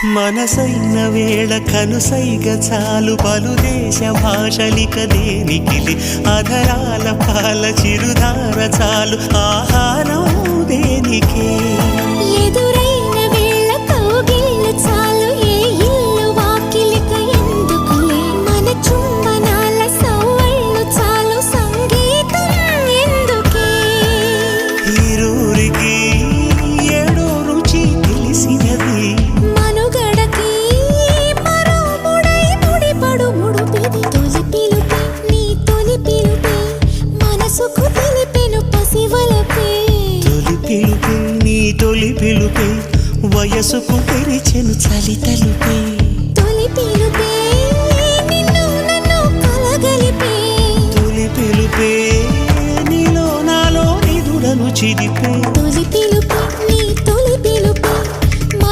మనసైన వేళ కనుసైగ చాలు పలు దేశ భాషలిక దేనికిలి అధరాల పాల చిరుధార చాలు ఆహారం దేనికే ఎదురైన వేళ కౌగిళ్ళు చాలు ఏ ఇల్లు వాకిలిక ఎందుకులే మన చుంబనాల సవ్వళ్ళు చాలు సంగీతం ఎందుకే ఈరూరికి ఏడో రుచి తెలిసినది మనుగడకి మరో ముడై ముడిపడు ముడుపిది తొలి పిలుపే నీ తొలి పిలుపే మనసుకు తెలిపెను పసివలపే తొలి పిలుపే నీ తొలి పిలుపే వయసుకు తెరిచెను చలి తలుపే తొలి పిలుపే నిన్ను నన్ను కలగలిపే తొలి పిలుపే నీలో నాలో నిదుడను చిదిపే